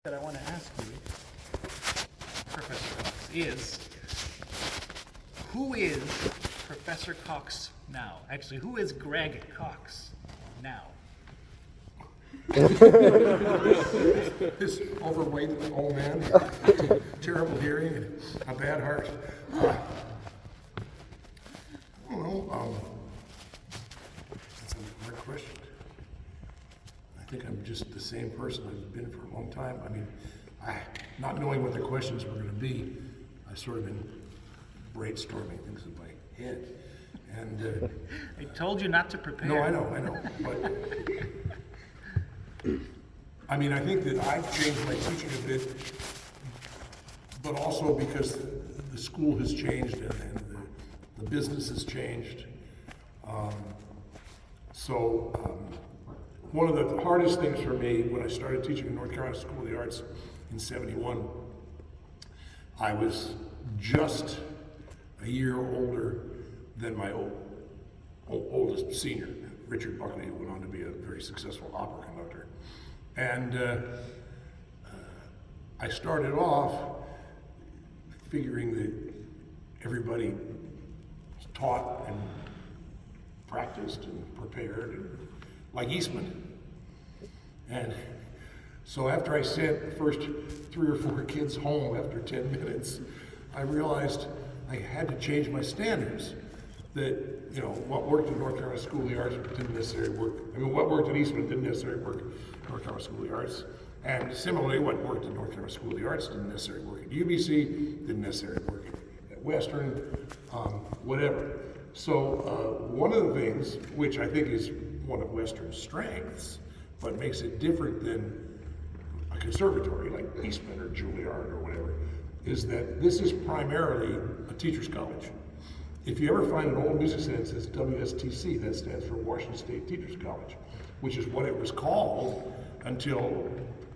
that I want to ask you, Professor Cox, is who is Professor Cox now? Actually, who is Greg Cox now? This overweight old man, terrible hearing, and a bad heart. I don't know. That's a hard question. I think I'm just the same person I've been for a long time. I mean, not knowing what the questions were going to be, I sort of been brainstorming things in my head. And I told you not to prepare. no, I know, but I mean, I think that I've changed my teaching a bit, but also because the school has changed and the business has changed. One of the hardest things for me when I started teaching in North Carolina School of the Arts in '71, I was just a year older than my oldest senior, Richard Buckley, who went on to be a very successful opera conductor. And I started off figuring that everybody taught and practiced and prepared, and, like Eastman. And so after I sent the first 3 or 4 kids home after 10 minutes, I realized I had to change my standards. That, you know, what worked at North Carolina School of the Arts didn't necessarily work. I mean, what worked at Eastman didn't necessarily work at North Carolina School of the Arts. And similarly, what worked at North Carolina School of the Arts didn't necessarily work at UBC, didn't necessarily work at Western, whatever. So one of the things, which I think is one of Western's strengths, but makes it different than a conservatory like Eastman or Juilliard or whatever, is that this is primarily a teacher's college. If you ever find an old music center that says WSTC, that stands for Washington State Teachers College, which is what it was called until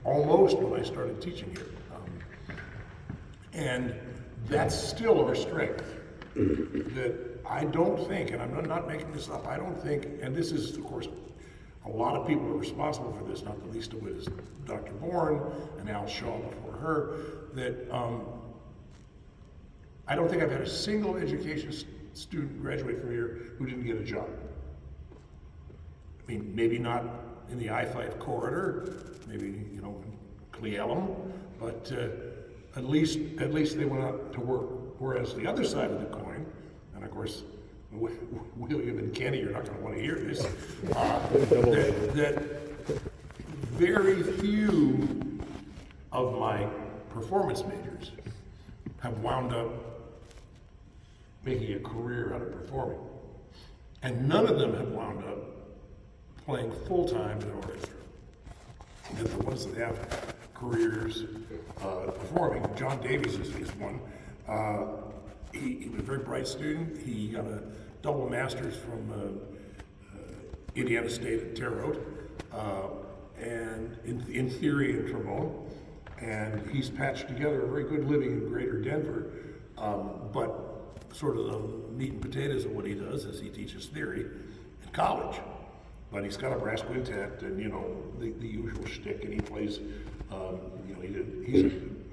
almost when I started teaching here. And that's still our strength. That I don't think, and I'm not making this up, I don't think, and this is, of course, a lot of people are responsible for this, not the least of which is Dr. Bourne and Al Shaw before her, that I don't think I've had a single education student graduate from here who didn't get a job. I mean, maybe not in the I-5 corridor, maybe, you know, in Cle Elum, but at least they went out to work. Whereas the other side of the coin, and of course, William and Kenny are not going to want to hear this, that very few of my performance majors have wound up making a career out of performing. And none of them have wound up playing full-time in an orchestra. And the ones that have careers performing, John Davies is one. He was a very bright student. He got a double master's from Indiana State at Terre Haute, and in theory and trombone. And he's patched together a very good living in Greater Denver, but sort of the meat and potatoes of what he does is he teaches theory in college. But he's got a brass quintet and, you know, the usual shtick, and he plays, you know, he's a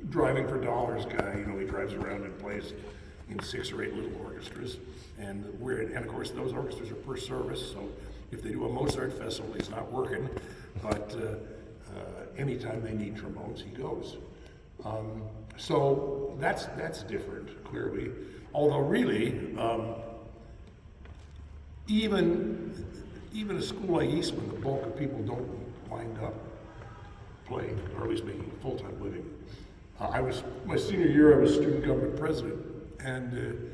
driving for dollars guy. You know, he drives around and plays in 6 or 8 little orchestras. And of course, those orchestras are per service, so if they do a Mozart festival, he's not working, but anytime they need trombones, he goes. So that's different, clearly. Although really, even a school like Eastman, the bulk of people don't wind up playing, or at least making a full-time living. My senior year, I was student government president, and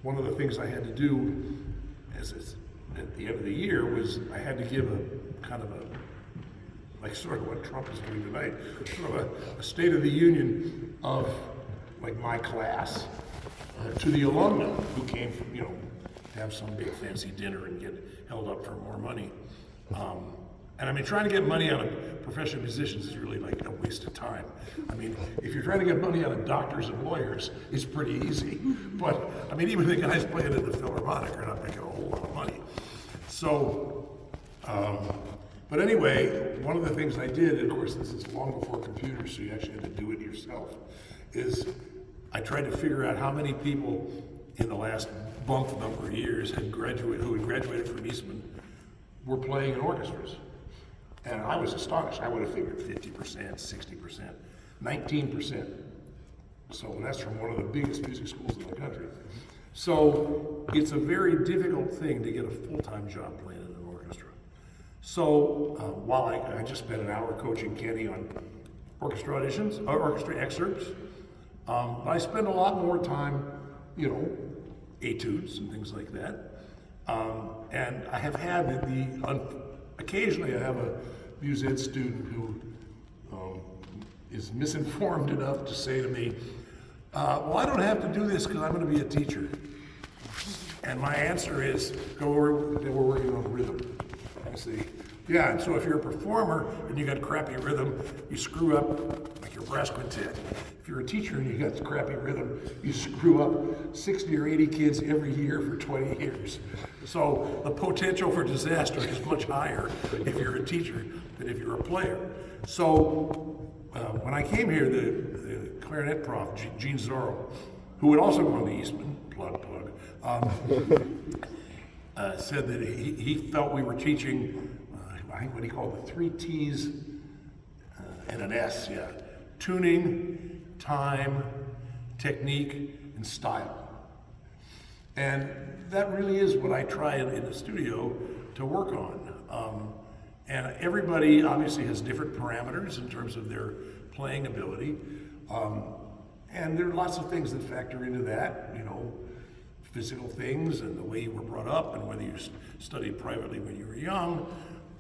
one of the things I had to do at the end of the year was I had to give a kind of like sort of what Trump is doing tonight, sort of a State of the Union of like my class to the alumni who came from, you know, to have some big fancy dinner and get held up for more money. And I mean, trying to get money out of professional musicians is really like a waste of time. I mean, if you're trying to get money out of doctors and lawyers, it's pretty easy. But I mean, even the guys playing in the Philharmonic are not making a whole lot of money. So, But anyway, one of the things I did, and of course this is long before computers, so you actually had to do it yourself, is I tried to figure out how many people in the last month number of years who had graduated from Eastman were playing in orchestras. And I was astonished. I would have figured 50%, 60%, 19%. So that's from one of the biggest music schools in the country. So it's a very difficult thing to get a full-time job playing in an orchestra. So while I just spent an hour coaching Kenny on orchestra auditions, or orchestra excerpts, I spend a lot more time, etudes and things like that. And I have had occasionally I have a music ed student who is misinformed enough to say to me, well, I don't have to do this because I'm going to be a teacher. And my answer is, we're working on rhythm. I say, yeah, and so if you're a performer and you got crappy rhythm, you screw up like your brass quintet. If you're a teacher and you got crappy rhythm, you screw up 60 or 80 kids every year for 20 years. So the potential for disaster is much higher if you're a teacher than if you're a player. So when I came here, the clarinet prof, Gene Zorro, who had also gone to Eastman, plug, said that he felt we were teaching, I think what he called the 3 T's and an S, yeah. Tuning, time, technique, and style. And that really is what I try in the studio to work on. And everybody obviously has different parameters in terms of their playing ability. And there are lots of things that factor into that, physical things and the way you were brought up and whether you studied privately when you were young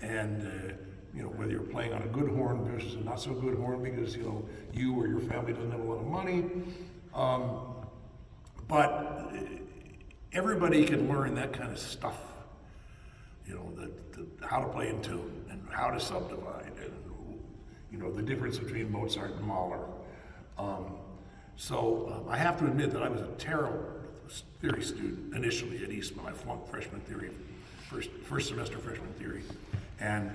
and whether you're playing on a good horn versus a not so good horn because you or your family doesn't have a lot of money. But everybody can learn that kind of stuff. How to play in tune and how to subdivide and the difference between Mozart and Mahler. So I have to admit that I was a terrible theory student initially at Eastman. I flunked freshman theory, first semester freshman theory, and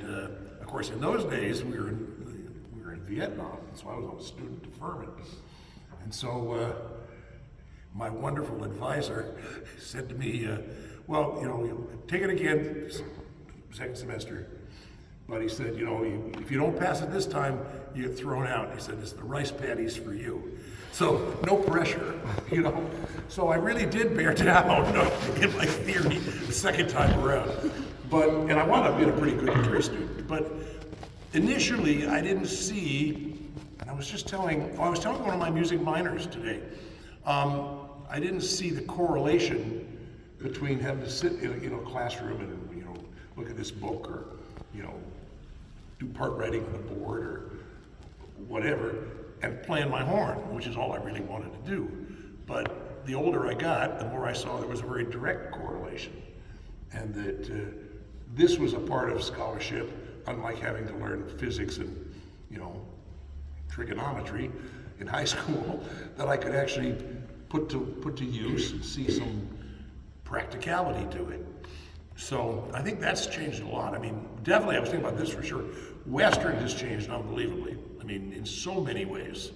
of course in those days we were in Vietnam, so I was on student deferment, and so my wonderful advisor said to me, well, take it again, second semester. But he said, if you don't pass it this time, you get thrown out. He said, it's the rice paddies for you. So no pressure, So I really did bear down in my theory the second time around. And I wound up being a pretty good theory student. But initially, I didn't see, and I was telling one of my music minors today, I didn't see the correlation between having to sit in a classroom and look at this book or do part writing on the board or whatever and playing my horn, which is all I really wanted to do. But the older I got, the more I saw there was a very direct correlation, and that this was a part of scholarship, unlike having to learn physics and trigonometry in high school, that I could actually put to use and see some practicality to it. So I think that's changed a lot. I mean, definitely, I was thinking about this for sure. Western has changed unbelievably. I mean, in so many ways.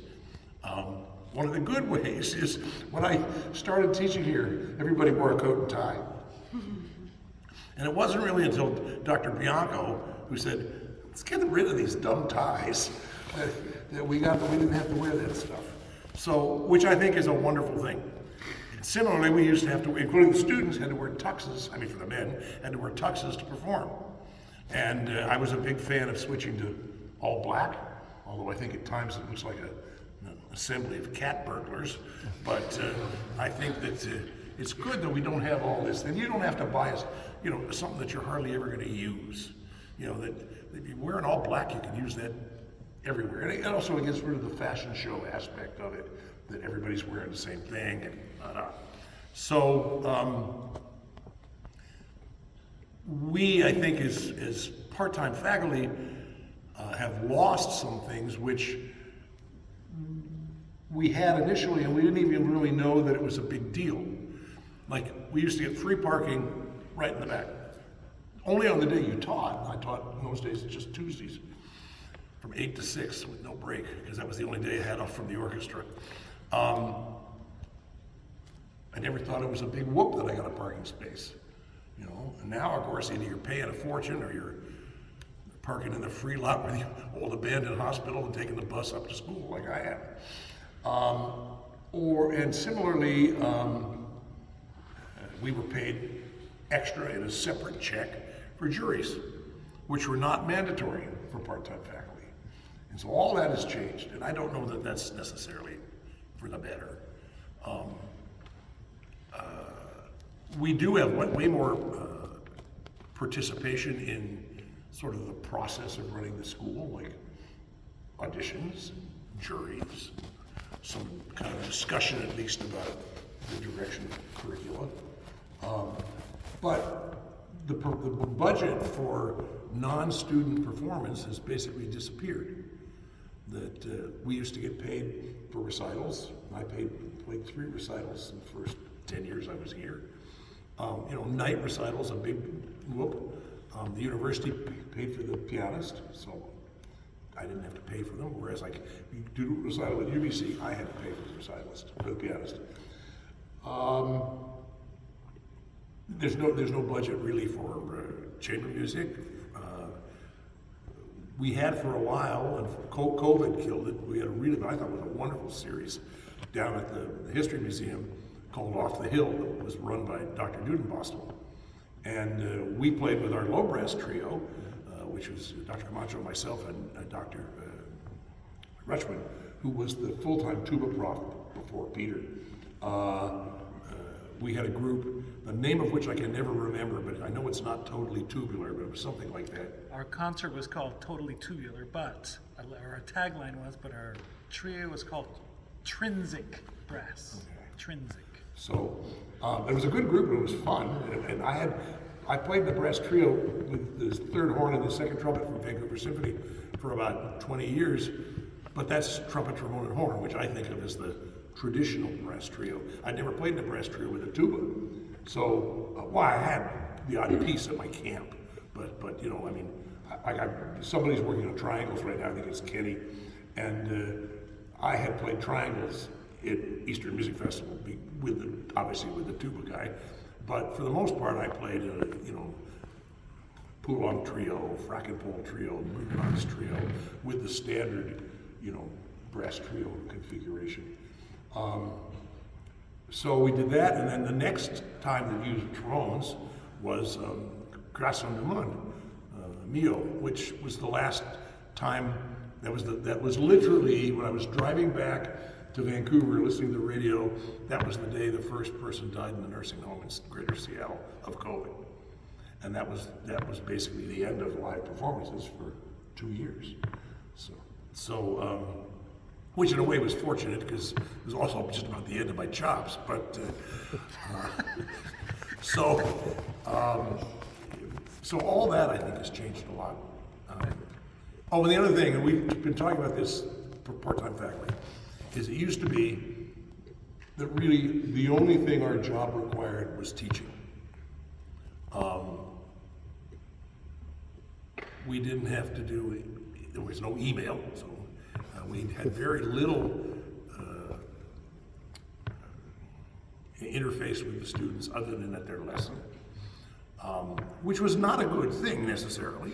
One of the good ways is when I started teaching here, everybody wore a coat and tie. And it wasn't really until Dr. Bianco, who said, let's get rid of these dumb ties, that we didn't have to wear that stuff. So, which I think is a wonderful thing. Similarly, we used to have to, including the students, had to wear tuxes, for the men, had to wear tuxes to perform. And I was a big fan of switching to all black, although I think at times it looks like an assembly of cat burglars. But I think that it's good that we don't have all this. And you don't have to buy something that you're hardly ever going to use. That if you're wearing all black, you can use that everywhere. And it also gets rid of the fashion show aspect of it, that everybody's wearing the same thing and So we, I think, as part-time faculty, have lost some things which we had initially, and we didn't even really know that it was a big deal. Like, we used to get free parking right in the back. only on the day you taught. I taught in those days just Tuesdays from 8 to 6 with no break, because that was the only day I had off from the orchestra. I never thought it was a big whoop that I got a parking space, you know. And now, of course, either you're paying a fortune or you're parking in the free lot with the old abandoned hospital and taking the bus up to school like I am. And similarly, we were paid extra in a separate check for juries, which were not mandatory for part-time faculty. And so all that has changed, and I don't know that that's necessarily for the better. We do have way more participation in sort of the process of running the school, like auditions, juries, some kind of discussion at least about the direction of curricula. But the budget for non-student performance has basically disappeared. That we used to get paid for recitals. I played 3 recitals in the first 10 years I was here. You know, night recitals, a big whoop. The university paid for the pianist, so I didn't have to pay for them. Whereas, like, you do a recital at UBC, I had to pay for the recitalist, for the pianist. There's no budget really for chamber music. We had for a while, and COVID killed it. We had I thought it was a wonderful series down at the History Museum called Off the Hill that was run by Dr. Dudenbostel. And we played with our low brass trio, which was Dr. Camacho, myself, and Dr. Rutschman, who was the full-time tuba prof before Peter. We had a group, the name of which I can never remember, but I know it's not Totally Tubular, but it was something like that. Our concert was called Totally Tubular, but our tagline was, but our trio was called Trinsic Brass. Okay. Trinsic. So it was a good group, and it was fun. And I played the brass trio with the third horn and the second trumpet from Vancouver Symphony for about 20 years. But that's trumpet, trombone, and horn, which I think of as the traditional brass trio. I'd never played in a brass trio with a tuba. So, I had the odd piece at my camp, but you know, I mean, somebody's working on triangles right now. I think it's Kenny, and I had played triangles at Eastern Music Festival obviously with the tuba guy, but for the most part, I played Poulon trio, Frackenpole trio, Moonbox trio with the standard, brass trio configuration. So we did that, and then the next time that we used trombones was Grâce au Monde, Mio, which was the last time. That was literally when I was driving back to Vancouver, listening to the radio. That was the day the first person died in the nursing home in Greater Seattle of COVID, and that was basically the end of live performances for 2 years. So, which in a way was fortunate because it was also just about the end of my chops. But so all that I think has changed a lot. And the other thing, and we've been talking about this for part-time faculty, is it used to be that really the only thing our job required was teaching. We didn't have to do, there was no email, so we had very little interface with the students other than at their lesson, which was not a good thing necessarily.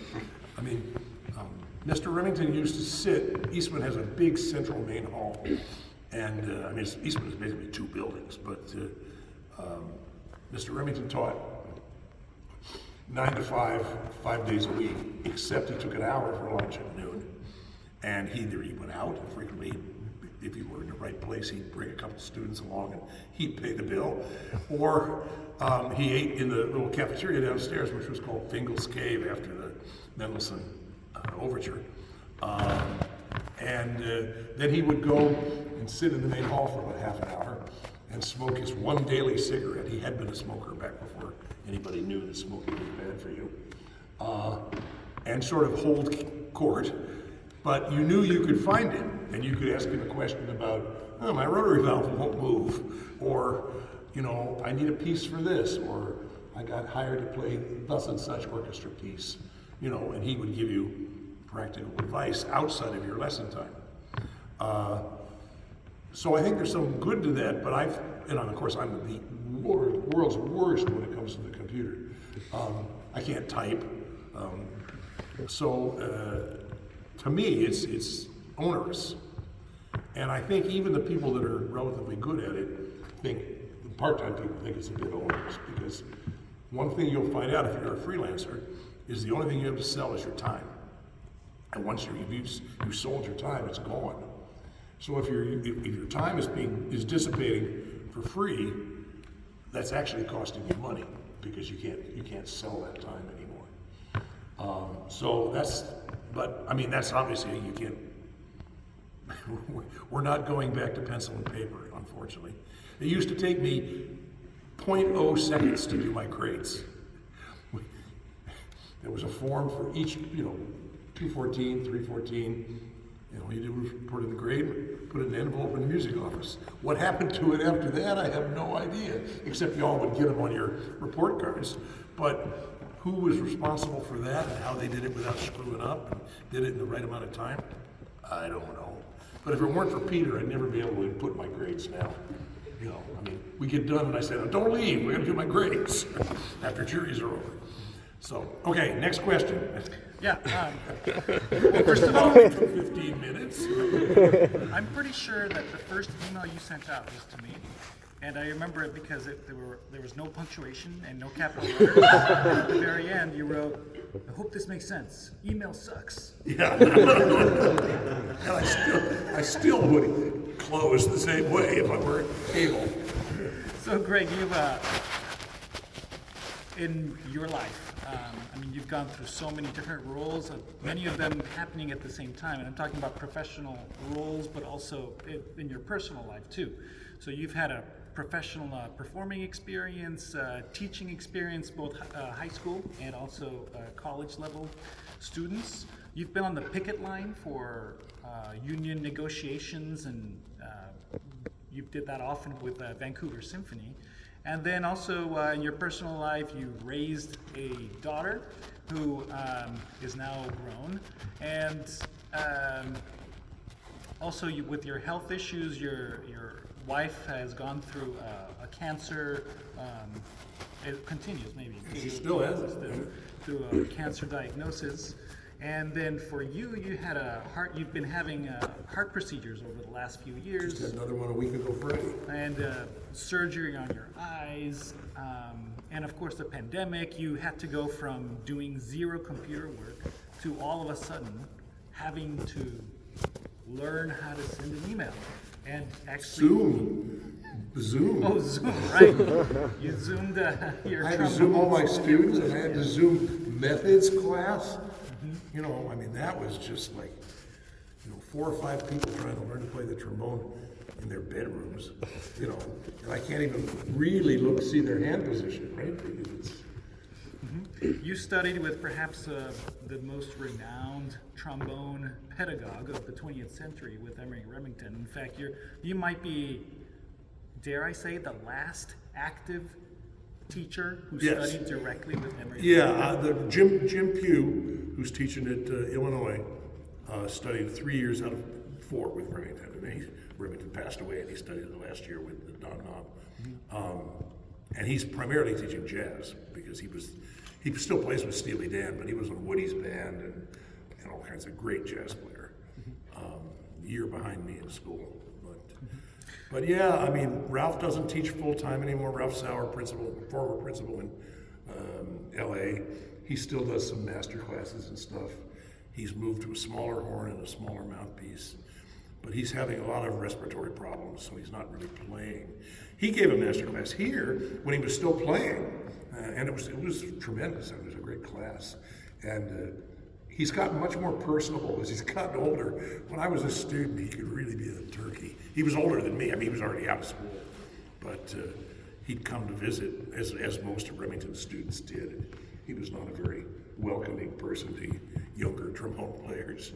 I mean, Mr. Remington used to sit, Eastman has a big central main hall, and Eastman is basically 2 buildings, but Mr. Remington taught 9 to 5, 5 days a week, except he took an hour for lunch at noon, and either he went out, and frequently, if he were in the right place, he'd bring a couple students along and he'd pay the bill, or he ate in the little cafeteria downstairs, which was called Fingal's Cave after the Mendelssohn overture. And then he would go and sit in the main hall for about half an hour and smoke his one daily cigarette. He had been a smoker back before anybody knew that smoking was bad for you. And sort of hold court. But you knew you could find him, and you could ask him a question about, my rotary valve won't move, or, I need a piece for this, or I got hired to play thus and such orchestra piece, you know, and he would give you practical advice outside of your lesson time. So I think there's some good to that, but and of course I'm the world's worst when it comes to the computer. I can't type. To me, it's onerous. And I think even the people that are relatively good at it think, the part-time people think it's a bit onerous, because one thing you'll find out if you're a freelancer is the only thing you have to sell is your time. And once you've sold your time, it's gone. So if your time is dissipating for free, that's actually costing you money, because you can't sell that time anymore. But I mean, that's obviously you can't. We're not going back to pencil and paper, unfortunately. It used to take me 0.0 seconds to do my grades. There was a form for each, 214, 314. You put in the grade, put it in an envelope in the music office. What happened to it after that, I have no idea, except you all would get them on your report cards. But who was responsible for that and how they did it without screwing up and did it in the right amount of time? I don't know. But if it weren't for Peter, I'd never be able to input my grades now. We get done and I say, don't leave, we're gonna do my grades after juries are over. So, okay, next question. Yeah. Well, first of all, 15 minutes. I'm pretty sure that the first email you sent out was to me, and I remember it because there was no punctuation and no capital letters. At the very end, you wrote, "I hope this makes sense. Email sucks." Yeah. And I still would close the same way if I were able. So, Greg, you've in your life, you've gone through so many different roles, many of them happening at the same time. And I'm talking about professional roles, but also in your personal life too. So you've had a professional performing experience, teaching experience, both high school and also college level students. You've been on the picket line for union negotiations, and you did that often with Vancouver Symphony. And then also in your personal life, you raised a daughter who is now grown. And also with your health issues, your wife has gone through a cancer. It continues, maybe. She still has it. Through a cancer diagnosis. And then for you, you've been having heart procedures over the last few years. Just had another one a week ago Friday. And surgery on your eyes. And of course the pandemic, you had to go from doing zero computer work to all of a sudden having to learn how to send an email. And actually... Zoom. Oh, Zoom, right. You Zoomed your... I had to Zoom all my students, and I had to Zoom methods class. That was just like, 4 or 5 people trying to learn to play the trombone in their bedrooms, and I can't even really see their hand position, right? Because it's... You studied with perhaps the most renowned trombone pedagogue of the 20th century with Emery Remington. In fact, you might be, dare I say, the last active teacher who studied directly with Emery. Yeah, Jim Pugh, who's teaching at Illinois, studied 3 years out of 4 with Remington. And Remington passed away, and he studied the last year with Don Knob. And he's primarily teaching jazz, because he still plays with Steely Dan, but he was on Woody's band and all kinds of great jazz player. A year behind me in school. But yeah, Ralph doesn't teach full-time anymore. Ralph Sauer, former principal in LA, he still does some master classes and stuff. He's moved to a smaller horn and a smaller mouthpiece, but he's having a lot of respiratory problems, so he's not really playing. He gave a master class here when he was still playing, and it was tremendous. It was a great class, and he's gotten much more personable as he's gotten older. When I was a student, he could really be a turkey. He was older than me. He was already out of school, but he'd come to visit, as most of Remington's students did. He was not a very welcoming person to younger trombone players.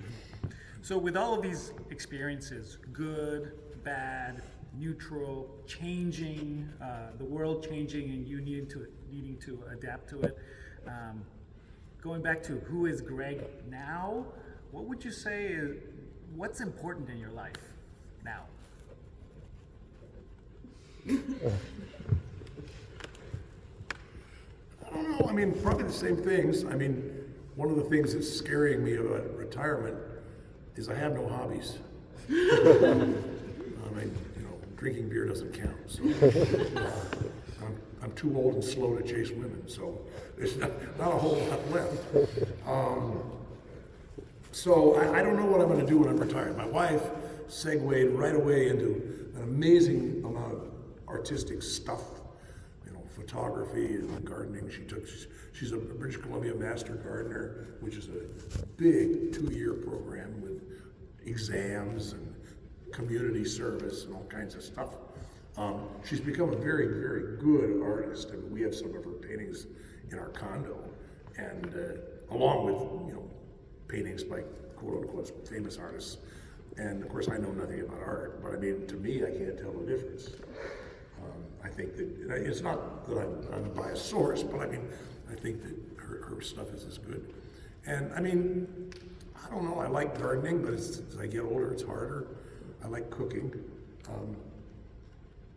So with all of these experiences, good, bad, neutral, changing, the world changing, and you needing to adapt to it, going back to who is Greg now, what would you say is what's important in your life now? I don't know. I mean, probably the same things. I mean, one of the things that's scaring me about retirement is I have no hobbies. I mean, drinking beer doesn't count. So I'm too old and slow to chase women. So there's not a whole lot left. So I don't know what I'm going to do when I'm retired. My wife segued right away into an amazing amount of artistic stuff. Photography and gardening. She's a British Columbia Master Gardener, which is a big 2-year program with exams and community service and all kinds of stuff. She's become a very, very good artist. I mean, we have some of her paintings in our condo, and along with paintings by quote unquote famous artists. And of course, I know nothing about art, but I mean, to me, I can't tell the difference. I think that it's not that I'm a biased source, but I mean, I think that her stuff is as good. And I mean, I don't know, I like gardening, but as I get older, it's harder. I like cooking.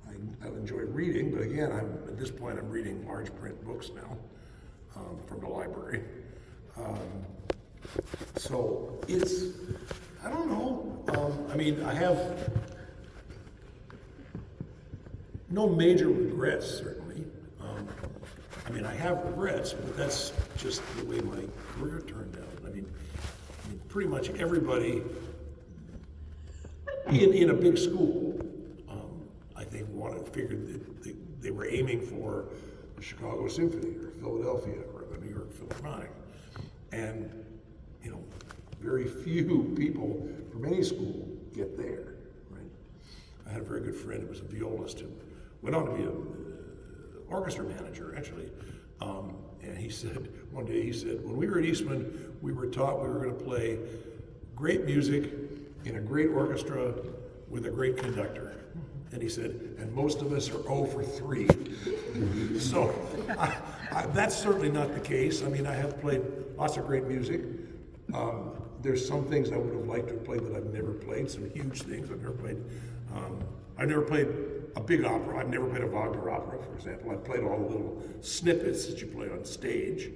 I enjoy reading, but again, at this point, I'm reading large print books now from the library. So I don't know. I mean, I have no major regrets, certainly. I mean, I have regrets, but that's just the way my career turned out. I mean pretty much everybody in a big school, I think, figured that they were aiming for the Chicago Symphony or Philadelphia or the New York Philharmonic. And, very few people from any school get there, right? I had a very good friend who was a violist who went on to be an orchestra manager, actually. And he said, one day, when we were at Eastman, we were taught we were going to play great music in a great orchestra with a great conductor. And he said, and most of us are 0 for 3. So that's certainly not the case. I mean, I have played lots of great music. There's some things I would have liked to have played that I've never played, some huge things I've never played a big opera. I've never played a Wagner opera, for example. I've played all the little snippets that you play on stage.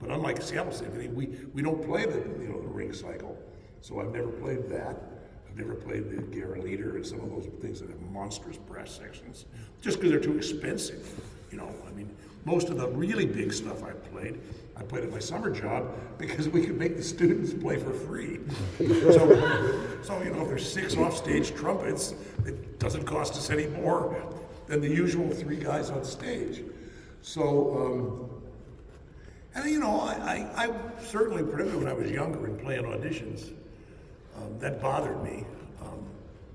But unlike Seattle Symphony, we don't play the ring cycle. So I've never played that. I've never played the Lieder and some of those things that have monstrous brass sections, just because they're too expensive. I mean, most of the really big stuff I played at my summer job because we could make the students play for free. So if there's 6 offstage trumpets, it doesn't cost us any more than the usual 3 guys on stage. So, I certainly, particularly when I was younger and playing auditions, that bothered me.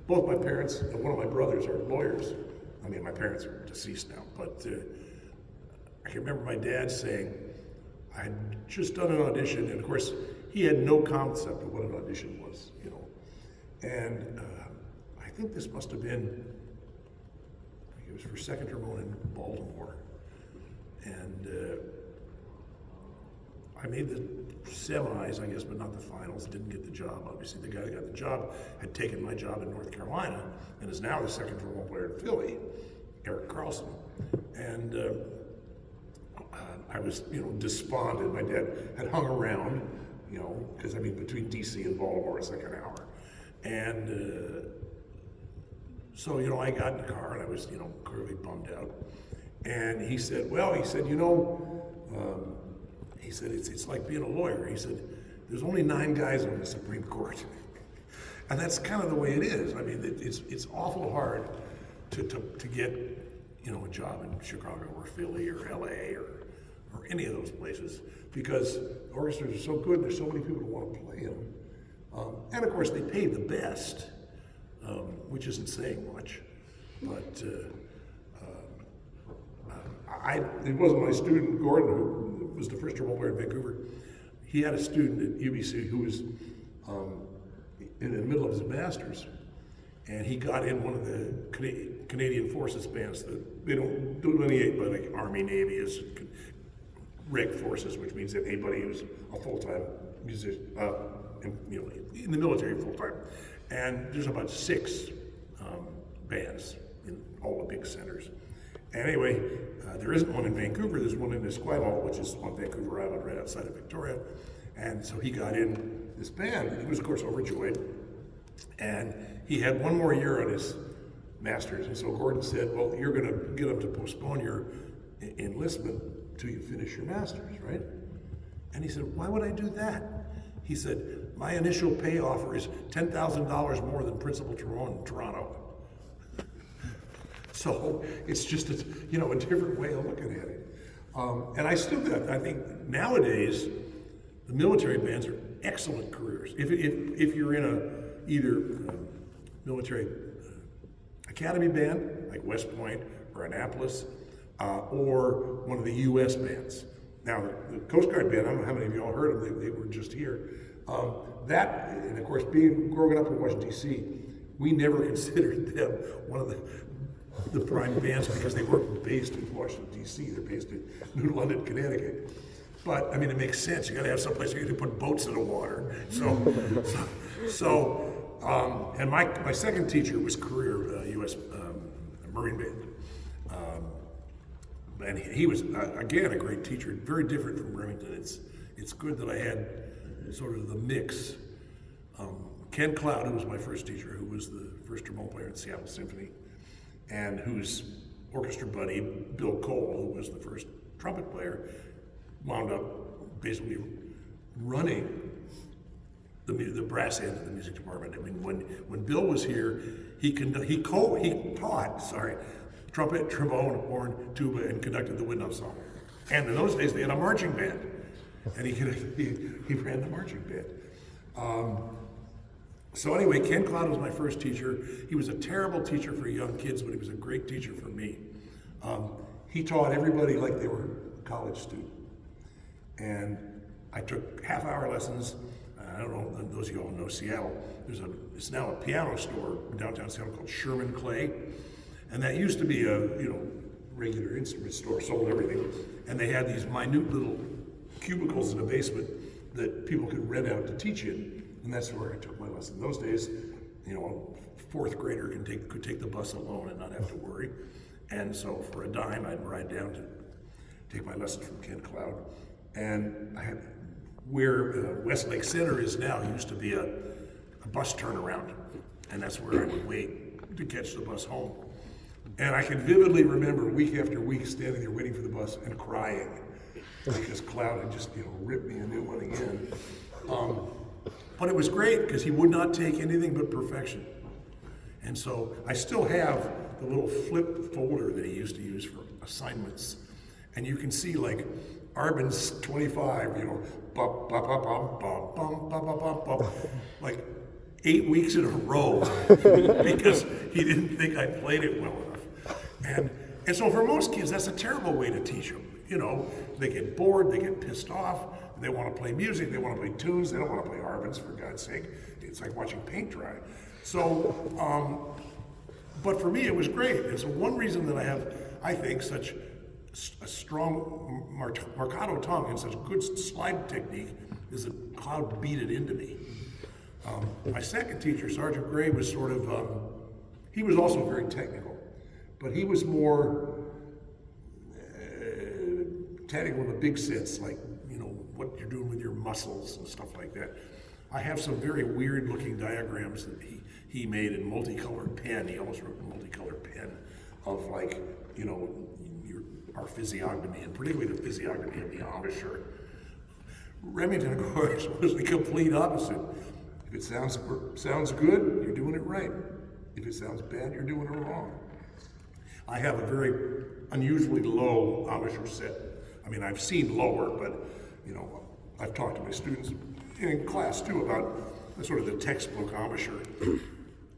Both my parents and one of my brothers are lawyers. I mean, my parents are deceased now, but I can remember my dad saying, I had just done an audition, and of course, he had no concept of what an audition was, And I think this must have been, it was for second hormone in Baltimore. And I made the semis, I guess, but not the finals. Didn't get the job. Obviously, the guy that got the job had taken my job in North Carolina and is now the second hormone player in Philly, Eric Carlson. And I was, despondent. My dad had hung around, because between DC and Baltimore, it's like an hour. And so, I got in the car and I was, clearly bummed out. And he said, he said, it's like being a lawyer. He said, there's only 9 guys on the Supreme Court. And that's kind of the way it is. I mean, it's awful hard to get, a job in Chicago or Philly or LA or any of those places, because orchestras are so good, there's so many people who want to play them. And of course, they pay the best, which isn't saying much. But it wasn't my student, Gordon, who was the first hormone player in Vancouver. He had a student at UBC who was, in the middle of his master's, and he got in one of the Canadian Forces bands. They don't delineate by like Army, Navy as Reg Forces, which means that anybody who's a full-time musician, in the military full-time. And there's about 6 bands in all the big centers. And anyway, there isn't one in Vancouver. There's one in Esquimalt, which is on Vancouver Island, right outside of Victoria. And so he got in this band, and he was, of course, overjoyed. And he had 1 more year on his master's. And so Gordon said, well, you're going to get him to postpone your enlistment till you finish your master's, right? And he said, why would I do that? He said, my initial pay offer is $10,000 more than Principal Tyrone in Toronto. So it's just a different way of looking at it. And I think nowadays, the military bands are excellent careers. If you're in either military academy band, like West Point or Annapolis, or one of the U.S. bands. Now, the Coast Guard band, I don't know how many of you all heard of them, they were just here. And of course, growing up in Washington, D.C., we never considered them one of the prime bands because they weren't based in Washington, D.C., they're based in New London, Connecticut. But, I mean, it makes sense. You got to have someplace where you can put boats in the water. And my second teacher was career U.S. Marine Band. And he was, again, a great teacher, very different from Remington. It's good that I had sort of the mix. Ken Cloud, who was my first teacher, who was the first trombone player in Seattle Symphony, and whose orchestra buddy, Bill Cole, who was the first trumpet player, wound up basically running the brass end of the music department. I mean, when Bill was here, he taught trumpet, trombone, horn, tuba, and conducted the wind ensemble. And in those days, they had a marching band, and he ran the marching band. So anyway, Ken Cloud was my first teacher. He was a terrible teacher for young kids, but he was a great teacher for me. He taught everybody like they were a college student. And I took half-hour lessons. I don't know, those of you all know Seattle. It's now a piano store in downtown Seattle called Sherman Clay. And that used to be a regular instrument store, sold everything. And they had these minute little cubicles in the basement that people could rent out to teach in. And that's where I took my lesson. In those days, a 4th grader could take the bus alone and not have to worry. And so for a dime, I'd ride down to take my lessons from Ken Cloud. And I had where Westlake Center is now used to be a bus turnaround. And that's where I would wait to catch the bus home. And I can vividly remember week after week standing there waiting for the bus and crying because Cloud had just ripped me a new one again. But it was great because he would not take anything but perfection. And so I still have the little flip folder that he used to use for assignments. And you can see like Arbin's 25, bum, bum, bum, bum, bum, bum, bum, bum, bum, like 8 weeks in a row because he didn't think I played it well enough. And so for most kids, that's a terrible way to teach them. They get bored, they get pissed off, they want to play music, they want to play tunes, they don't want to play Arbins, for God's sake. It's like watching paint dry. So, but for me, it was great. And so one reason that I have, I think, such a strong marcato tongue and such good slide technique is that Cloud beat it into me. My second teacher, Sergeant Gray, was sort of, he was also very technical, but he was more technical in a big sense, like, what you're doing with your muscles and stuff like that. I have some very weird looking diagrams that he made in multicolored pen. He almost wrote in multicolored pen of like, our physiognomy, and particularly the physiognomy of the Amisher. Remington, of course, was the complete opposite. If it sounds good, you're doing it right. If it sounds bad, you're doing it wrong. I have a very unusually low Amisher set. I mean, I've seen lower, but I've talked to my students in class too about sort of the textbook Amisher,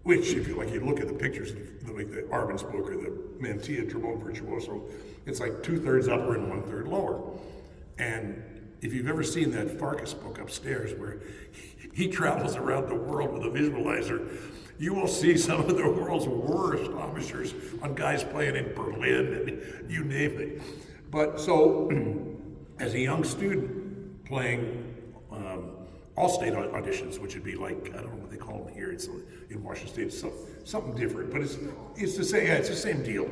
which, if you look at the pictures, like the Arbin's book or the Mantilla Trombone Virtuoso, it's like 2/3 upper and 1/3 lower. And if you've ever seen that Farkas book upstairs, where he travels around the world with a visualizer. You will see some of the world's worst amateurs on guys playing in Berlin, and you name it. But so, as a young student playing all-state auditions, which would be like, I don't know what they call them here, it's in Washington State, it's something different, but it's the same, yeah, it's the same deal.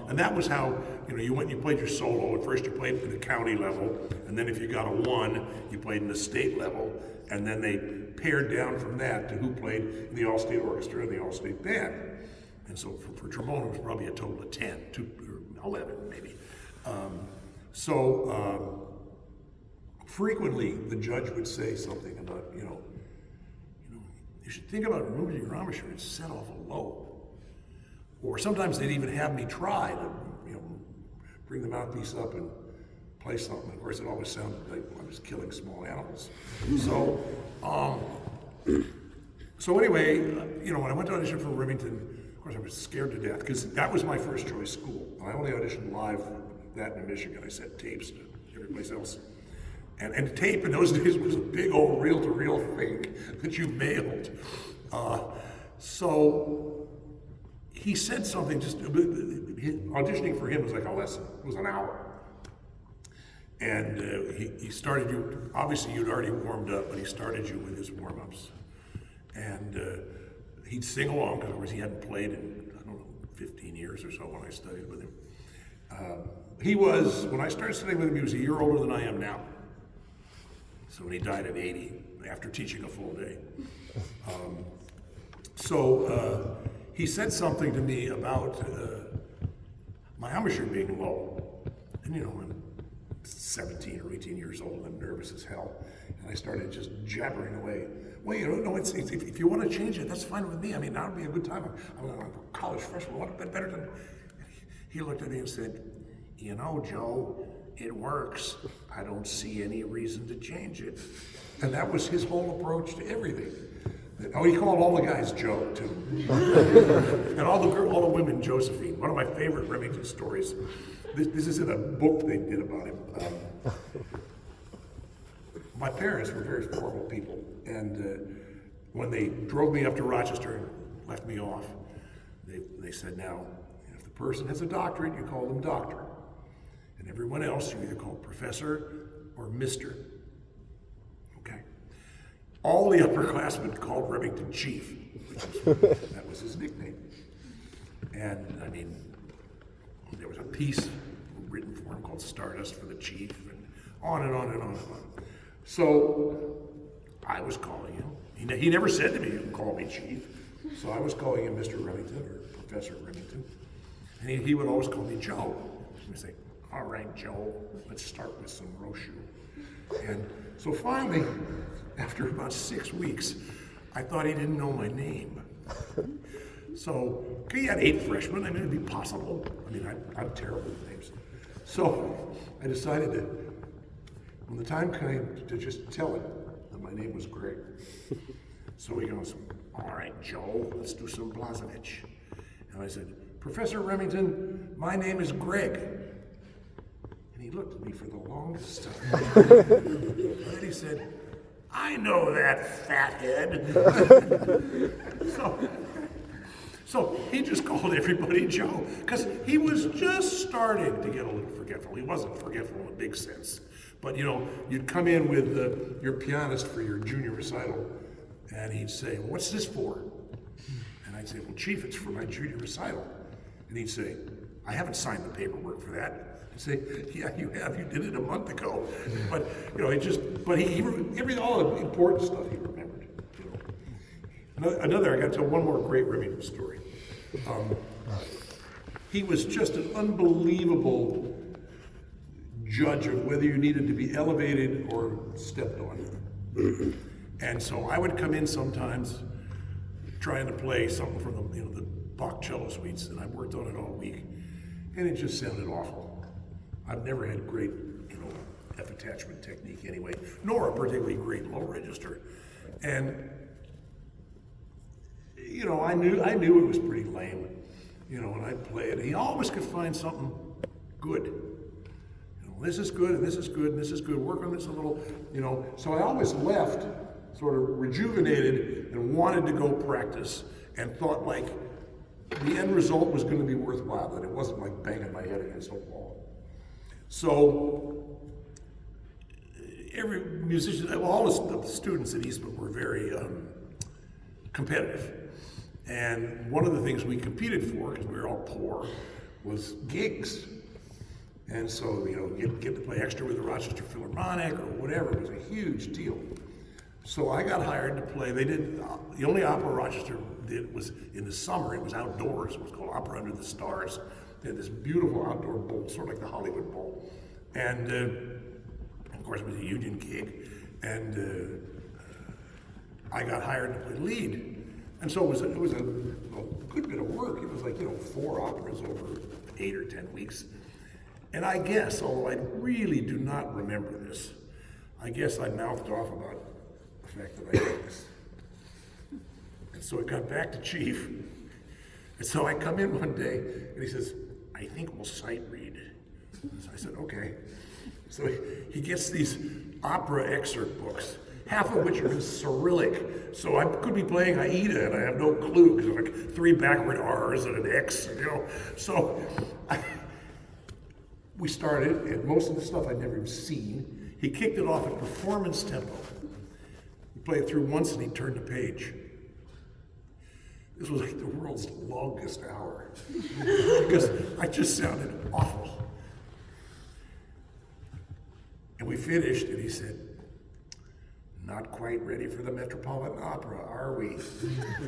And that was how, you played your solo. At first you played at the county level, and then if you got a 1, you played in the state level, and then they pared down from that to who played in the all-state orchestra and the all-state band. And so for trombone, it was probably a total of 10, 11 maybe. Frequently the judge would say something about, you should think about moving your embouchure and set off a low. Or sometimes they'd even have me try to, bring the mouthpiece up and play something. Of course, it always sounded like I was killing small animals. So anyway, when I went to audition for Remington, of course I was scared to death because that was my first choice school. I only auditioned live that in Michigan. I sent tapes to every place else. And tape in those days was a big old reel-to-reel thing that you mailed. So he said something, auditioning for him was like a lesson. It was an hour. And he started you, obviously you'd already warmed up, but he started you with his warm-ups. And he'd sing along, because of course he hadn't played in, 15 years or so when I studied with him. When I started studying with him, he was a year older than I am now. So when he died at 80, after teaching a full day. He said something to me about my embouchure being low. And I'm 17 or 18 years old, and I'm nervous as hell. And I started just jabbering away. Well, if you want to change it, that's fine with me. I mean, that would be a good time. I'm a college freshman, what better than... He looked at me and said, Joe, it works. I don't see any reason to change it. And that was his whole approach to everything. He called all the guys Joe, too. And all the women Josephine. One of my favorite Remington stories. This is in a book they did about him. My parents were very formal people. And when they drove me up to Rochester and left me off, they said, now, if the person has a doctorate, you call them doctor. And everyone else, you either call professor or Mr. Okay? All the upperclassmen called Remington Chief. That was his nickname. And there was a piece written for him called Stardust for the Chief, and on and on and on and on. So I was calling him. He never said to me, you call me Chief. So I was calling him Mr. Remington or Professor Remington. And he would always call me Joe. He would say, all right, Joe, let's start with some Roshu. And so finally, after about 6 weeks, I thought he didn't know my name. So he had 8 freshmen. It'd be possible. I'm terrible with names. So I decided that when the time came to just tell him that my name was Greg. So he goes, all right, Joe, let's do some Blazevich. And I said, Professor Remington, my name is Greg. And he looked at me for the longest time. And then he said, I know that, fathead. So he just called everybody Joe, because he was just starting to get a little forgetful. He wasn't forgetful in a big sense. But you'd come in with your pianist for your junior recital, and he'd say, well, what's this for? And I'd say, well, Chief, it's for my junior recital. And he'd say, I haven't signed the paperwork for that. I'd say, yeah, you have. You did it a month ago. But all the important stuff he remembered. I got to tell one more great Remington story. He was just an unbelievable judge of whether you needed to be elevated or stepped on. And so I would come in sometimes trying to play something from the Bach cello suites, and I worked on it all week, and it just sounded awful. I've never had great, F attachment technique anyway, nor a particularly great low register. And I knew it was pretty lame, when I'd play it. He always could find something good. This is good, and this is good, and this is good. Work on this a little, So I always left sort of rejuvenated and wanted to go practice and thought like the end result was going to be worthwhile, that it wasn't like banging my head against a wall. So every musician, well, all the students at Eastman were very competitive. And one of the things we competed for, because we were all poor, was gigs. And so, you know, get to play extra with the Rochester Philharmonic or whatever. It was a huge deal. So I got hired to play. They did, the only opera Rochester did was in the summer. It was outdoors. It was called Opera Under the Stars. They had this beautiful outdoor bowl, sort of like the Hollywood Bowl. And of course, it was a union gig. And I got hired to play lead. And so it was a good bit of work. It was like, you know, 4 operas over 8 or 10 weeks. And I guess, although I really do not remember this, I guess I mouthed off about the fact that I did this. And so it got back to Chief. And so I come in one day, and he says, I think we'll sight read. So I said, okay. So he gets these opera excerpt books, half of which are in Cyrillic. So I could be playing Aida, and I have no clue, because there's like 3 backward R's and an X, you know. So we started, and most of the stuff I'd never even seen. He kicked it off at performance tempo. We played it through once, and he turned the page. This was like the world's longest hour, because I just sounded awful. And we finished, and he said, not quite ready for the Metropolitan Opera, are we?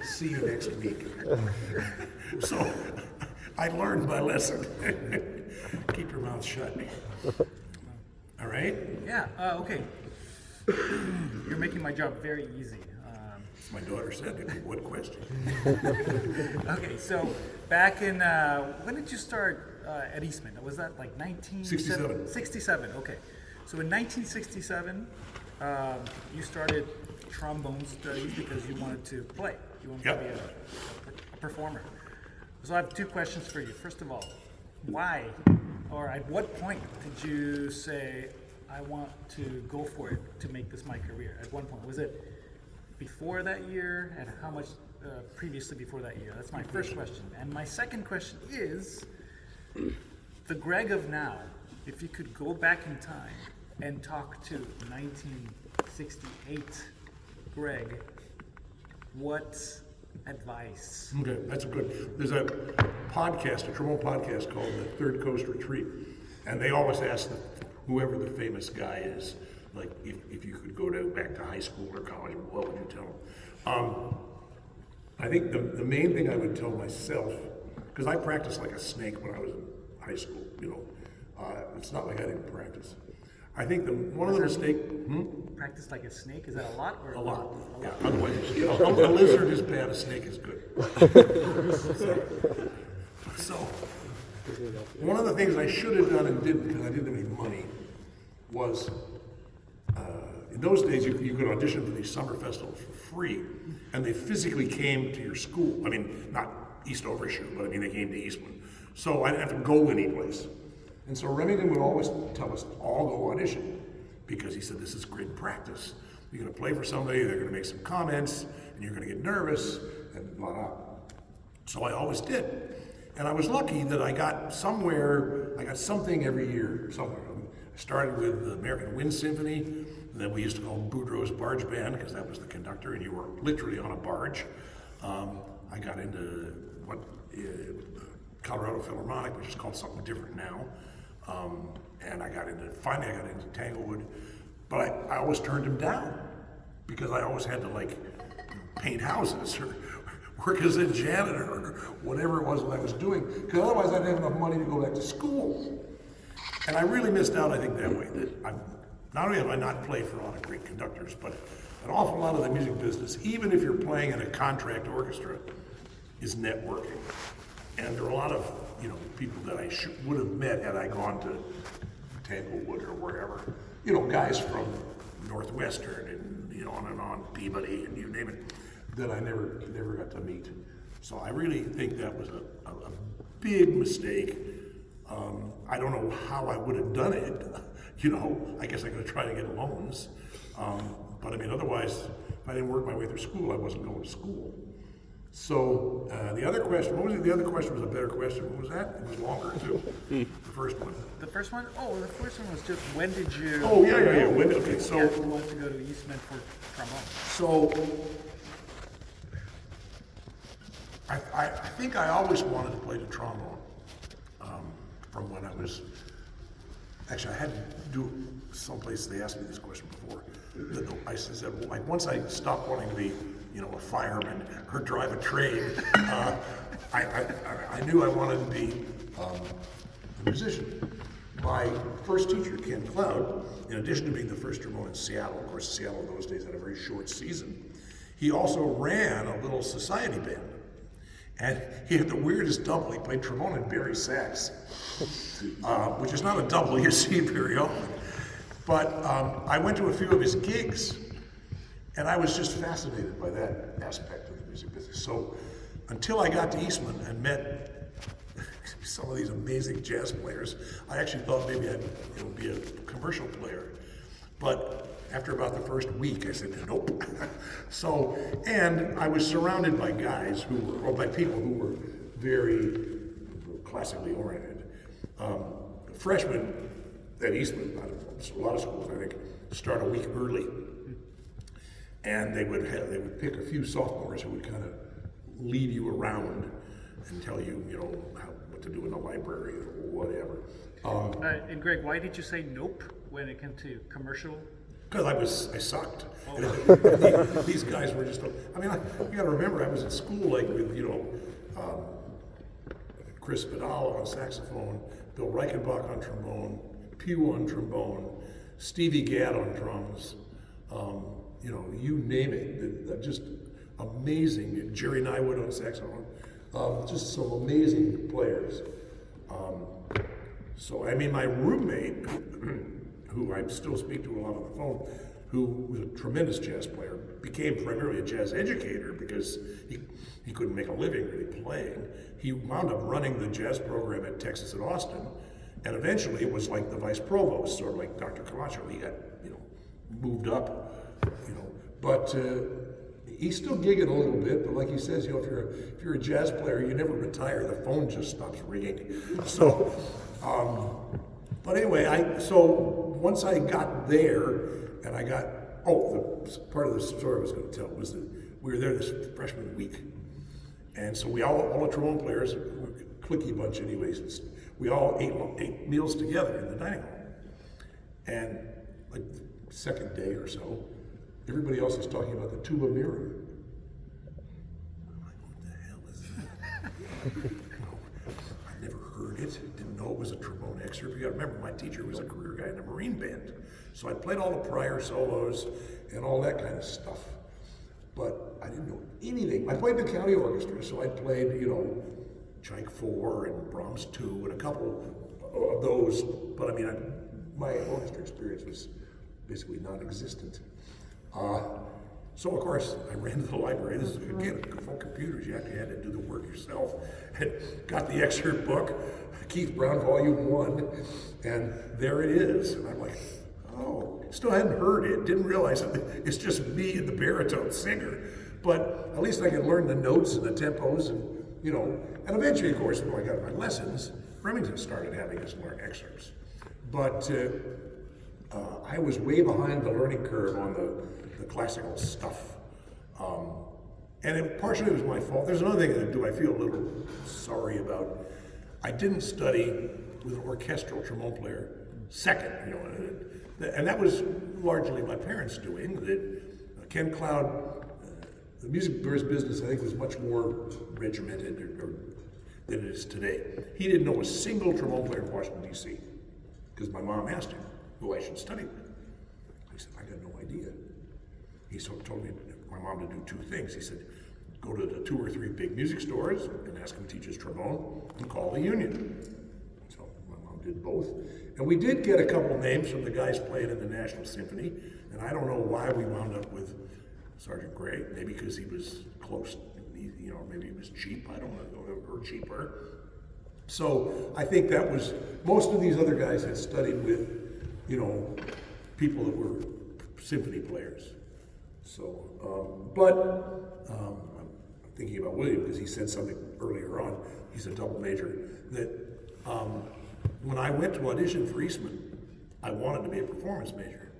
See you next week. So I learned my lesson. Keep your mouth shut. All right? Yeah, okay. You're making my job very easy. My daughter said, what question? Okay, so back in, when did you start at Eastman? Was that like 67. 67, okay. So in 1967, you started trombone studies because you wanted to play. You wanted to be a performer. So I have 2 questions for you. First of all, why, or at what point did you say, I want to go for it to make this my career? At one point, was it before that year, and how much previously before that year? That's my first question. And my second question is, the Greg of now, if you could go back in time and talk to 1968 Greg, what advice? Okay, that's good. There's a podcast, a trombone podcast called the Third Coast Retreat, and they always ask whoever the famous guy is, like if you could go back to high school or college, what would you tell them? I think the main thing I would tell myself, because I practiced like a snake when I was in high school, you know, it's not like I didn't practice. I think one of the mistakes. Practice like a snake? Is that a lot or a lot? Yeah. Otherwise, you know, a lizard is bad, a snake is good. So one of the things I should have done and didn't, because I didn't have any money, was in those days you could audition for these summer festivals for free, and they physically came to your school. I mean, not East Overshoe, but I mean they came to Eastman. So I didn't have to go any place. And so Remington would always tell us, all go audition, because he said, this is great practice. You're gonna play for somebody, they're gonna make some comments, and you're gonna get nervous, and blah, blah. So I always did. And I was lucky that I got something every year, somewhere. I started with the American Wind Symphony, and then we used to call Boudreaux's Barge Band, because that was the conductor, and you were literally on a barge. I got into Colorado Philharmonic, which is called something different now. And finally I got into Tanglewood, but I always turned him down because I always had to like paint houses or work as a janitor or whatever it was that I was doing, because otherwise I didn't have enough money to go back to school. And I really missed out, I think, that way. That not only have I not played for a lot of great conductors, but an awful lot of the music business, even if you're playing in a contract orchestra, is networking. And there are a lot of people that I would have met had I gone to Tanglewood or wherever. Guys from Northwestern and on and on, Peabody and you name it, that I never got to meet. So I really think that was a big mistake. I don't know how I would have done it. I guess I could have tried to get loans. But I mean, otherwise, if I didn't work my way through school, I wasn't going to school. So the other question, what was it? The other question was a better question. What was that? It was longer too. The first one. The first one? Oh, the first one was just when did you? Oh yeah. When, okay, so You wanted to go to Eastman for trombone. so I think I always wanted to play the trombone from when I was. Actually, I had to do it someplace. They asked me this question before. I said, like, once I stopped wanting to be, a fireman or drive a train, I knew I wanted to be a musician. My first teacher, Ken Cloud, in addition to being the first trombone in Seattle, of course, Seattle in those days had a very short season, he also ran a little society band. And he had the weirdest double. He played trombone and bari sax, which is not a double you see very often. But I went to a few of his gigs, and I was just fascinated by that aspect of the music business. So until I got to Eastman and met some of these amazing jazz players, I actually thought maybe I'd be a commercial player. But after about the first week, I said, nope. So, and I was surrounded by guys who were, or by people who were very classically oriented. Freshmen at Eastman, a lot of schools, I think, start a week early. And they would pick a few sophomores who would kind of lead you around and tell you, what to do in the library or whatever. And Greg, why did you say nope when it came to commercial? Because I sucked. Oh. These guys were just, you gotta remember, I was at school like with, Chris Vidal on saxophone, Bill Reichenbach on trombone, Pugh on trombone, Stevie Gadd on drums, you name it, just amazing, Jerry Nywood on saxophone, just some amazing players. So, my roommate, who I still speak to a lot on the phone, who was a tremendous jazz player, became primarily a jazz educator because he couldn't make a living really playing. He wound up running the jazz program at Texas at Austin, and eventually it was like the vice provost, sort of like Dr. Camacho. He got, moved up, but he's still gigging a little bit. But like he says, if you're a jazz player, you never retire. The phone just stops ringing. So. But anyway, so once I got there, and the part of the story I was going to tell was that we were there this freshman week. And so all the trombone players, a cliquey bunch anyways, we all ate meals together in the dining hall. And like the second day or so, everybody else is talking about the tuba mirror. I'm like, what the hell is that? I'd never heard it, didn't know it was a trombone excerpt. You gotta remember, my teacher was a career guy in a Marine band. So I played all the prior solos and all that kind of stuff. But I didn't know anything. I played the county orchestra, so I played, Tchaik 4 and Brahms 2 and a couple of those. But my orchestra experience was basically non-existent. So of course, I ran to the library. This is, again, before computers, you actually had to do the work yourself. And got the excerpt book, Keith Brown, Volume 1, and there it is. And I'm like, oh, still hadn't heard it, didn't realize that it's just me and the baritone singer. But at least I could learn the notes and the tempos, and and eventually, of course, when I got my lessons, Remington started having us learn excerpts. But I was way behind the learning curve on the classical stuff. And partially it was my fault. There's another thing I feel a little sorry about. I didn't study with an orchestral trombone player second, and that was largely my parents' doing. That Ken Cloud, the music business, I think, was much more regimented than it is today. He didn't know a single trombone player in Washington, D.C., because my mom asked him who I should study with. I said, I got no idea. He told me, my mom, to do two things. He said, go to the 2 or 3 big music stores and ask them to teach us trombone, and call the union. So my mom did both. And we did get a couple names from the guys playing in the National Symphony, and I don't know why we wound up with Sergeant Gray. Maybe because he was close, maybe he was cheap, I don't know, or cheaper. So I think that was, most of these other guys had studied with, people that were symphony players. So, I'm thinking about William because he said something earlier on. He's a double major. That when I went to audition for Eastman, I wanted to be a performance major.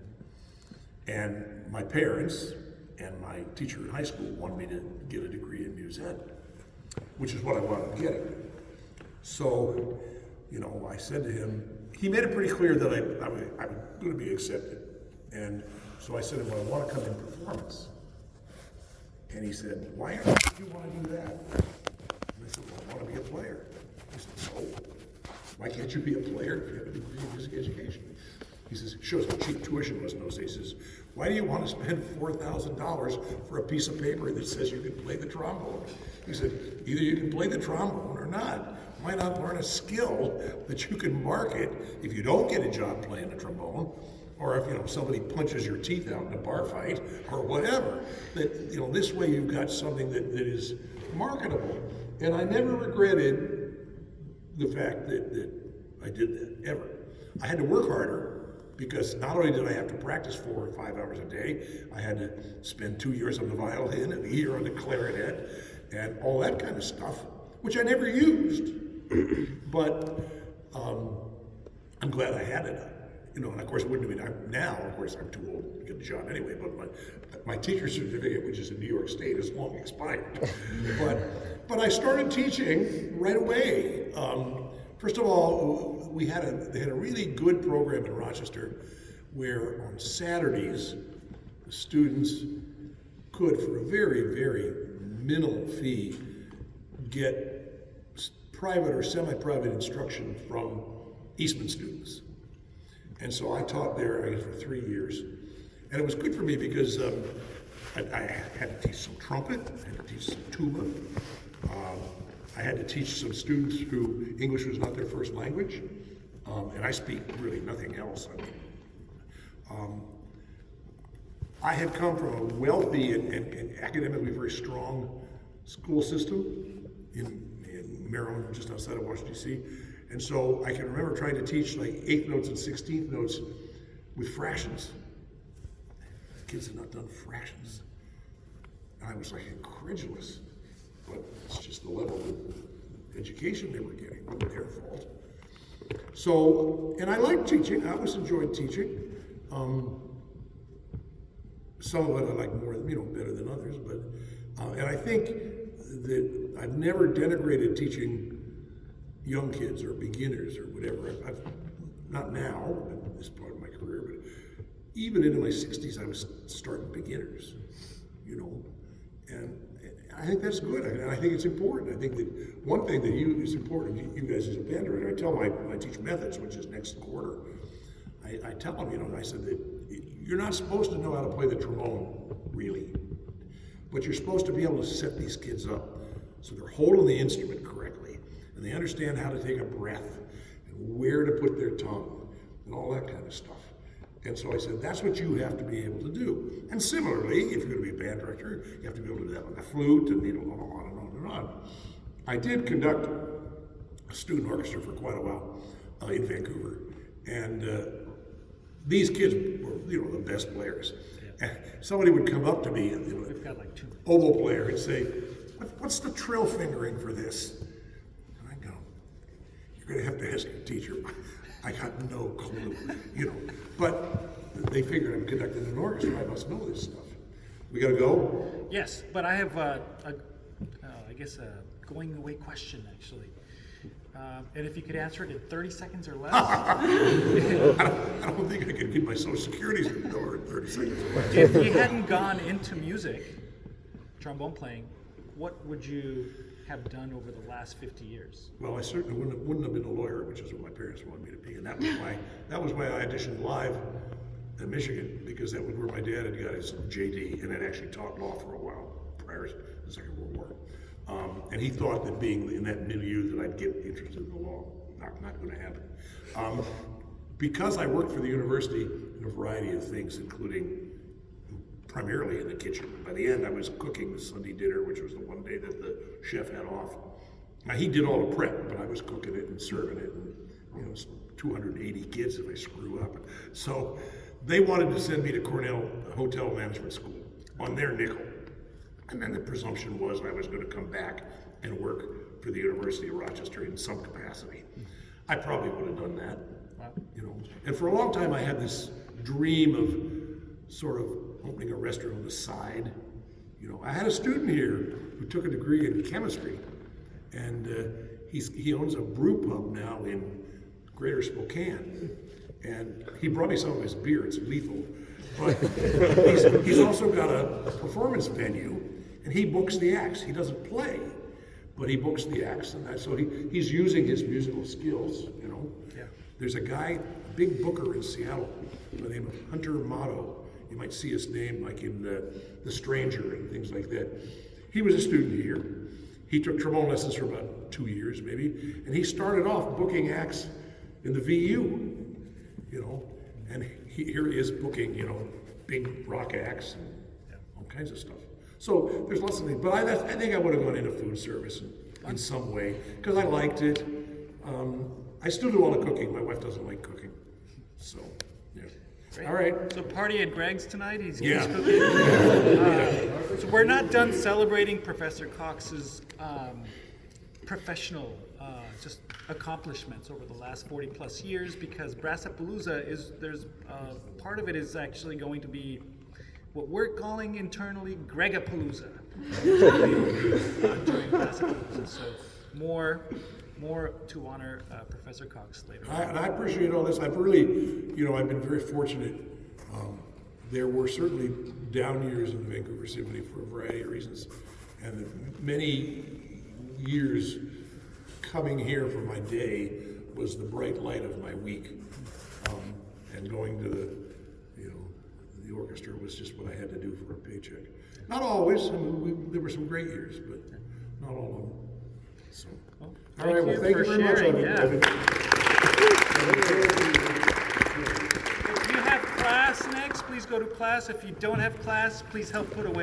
And my parents and my teacher in high school wanted me to get a degree in music ed, which is what I wanted to get. So, I said to him, he made it pretty clear that I'm going to be accepted. And so I said to him, well, I want to come in performance. And he said, why do you want to do that? And I said, well, I want to be a player. He said, so why can't you be a player if you have a degree in music education? He says, it shows how cheap tuition was in those days. He says, why do you want to spend $4,000 for a piece of paper that says you can play the trombone? He said, either you can play the trombone or not. Why not learn a skill that you can market if you don't get a job playing the trombone, or if somebody punches your teeth out in a bar fight, or whatever. That this way you've got something that is marketable. And I never regretted the fact that I did that, ever. I had to work harder, because not only did I have to practice 4 or 5 hours a day, I had to spend 2 years on the violin and a year on the clarinet and all that kind of stuff, which I never used. But I'm glad I had it. And of course it wouldn't have been, now of course I'm too old to get a job anyway, but my teacher's certificate, which is in New York State, is long expired. But I started teaching right away. First of all, they had a really good program in Rochester where on Saturdays, the students could, for a very, very minimal fee, get private or semi-private instruction from Eastman students. And so I taught there, I guess, for 3 years. And it was good for me because I had to teach some trumpet, I had to teach some tuba. I had to teach some students who English was not their first language. And I speak really nothing else. I had come from a wealthy and academically very strong school system in Maryland, just outside of Washington, D.C. And so I can remember trying to teach like 8th notes and 16th notes with fractions. Kids had not done fractions. And I was like incredulous. But it's just the level of education they were getting, not their fault. So, and I liked teaching. I always enjoyed teaching. Some of it I like more, better than others. But, and I think that I've never denigrated teaching young kids or beginners or whatever. I've not now, at this part of my career, but even into my 60s, I was starting beginners, and I think that's good. And I think it's important. I think that one thing that is important, you guys as a band director, I tell when I teach methods, which is next quarter, I tell them, I said that you're not supposed to know how to play the trombone, really, but you're supposed to be able to set these kids up so they're holding the instrument correctly, and they understand how to take a breath, and where to put their tongue, and all that kind of stuff. And so I said, that's what you have to be able to do. And similarly, if you're going to be a band director, you have to be able to do that with a flute, and on and on and on. I did conduct a student orchestra for quite a while in Vancouver, and these kids were, the best players. Yeah. And somebody would come up to me, We've got like 2. oboe player, and say, what's the trill fingering for this? And I go, you're going to have to ask your teacher. I got no clue, But they figured I'm conducting an orchestra. I must know this stuff. We got to go? Yes, but I have I guess a going away question, actually. And if you could answer it in 30 seconds or less. I don't think I could get my social security number in 30 seconds or less. If you hadn't gone into music, trombone playing, what would you have done over the last 50 years? Well, I certainly wouldn't have been a lawyer, which is what my parents wanted me to be, and that was why I auditioned live in Michigan, because that was where my dad had got his JD and had actually taught law for a while prior to the Second World War. And he thought that being in that milieu that I'd get interested in the law. Not going to happen. Because I worked for the university in a variety of things, including primarily in the kitchen. By the end, I was cooking the Sunday dinner, which was the one day that the chef had off. Now, he did all the prep, but I was cooking it and serving it, and it's 280 kids if I screw up. So they wanted to send me to Cornell Hotel Management School. on their nickel. And then the presumption was I was going to come back and work for the University of Rochester in some capacity. I probably would have done that, you know. And for a long time I had this dream of sort of opening a restaurant on the side. You know, I had a student here who took a degree in chemistry, and he owns a brew pub now in Greater Spokane. And he brought me some of his beer, it's lethal. But he's also got a performance venue, and he books the acts. He doesn't play, but he books the acts, and so he's using his musical skills, you know. Yeah. There's a guy, a big booker in Seattle, by the name of Hunter Motto. You might see his name like in The Stranger and things like that. He was a student here. He took trombone lessons for about 2 years, maybe, and he started off booking acts in the VU, you know, and here he is booking, you know, big rock acts and all kinds of stuff. So there's lots of things, but I think I would have gone into food service in some way because I liked it. I still do all the cooking. My wife doesn't like cooking, so yeah. Great. All right. So party at Greg's tonight. He's Yeah. cooking. So we're not done celebrating Professor Cox's professional just accomplishments over the last 40 plus years, because Brassapalooza there's part of it is actually going to be what we're calling internally Gregapalooza during Brassapalooza. So more to honor Professor Cox later on. And I appreciate all this. I've really, you know, I've been very fortunate. There were certainly down years in the Vancouver Symphony for a variety of reasons, and many years coming here for my day was the bright light of my week, and going to the orchestra was just what I had to do for a paycheck. Not always. I mean, there were some great years, but not all of them. So, all right. Well, thank you very much. If you have class next, please go to class. If you don't have class, please help put away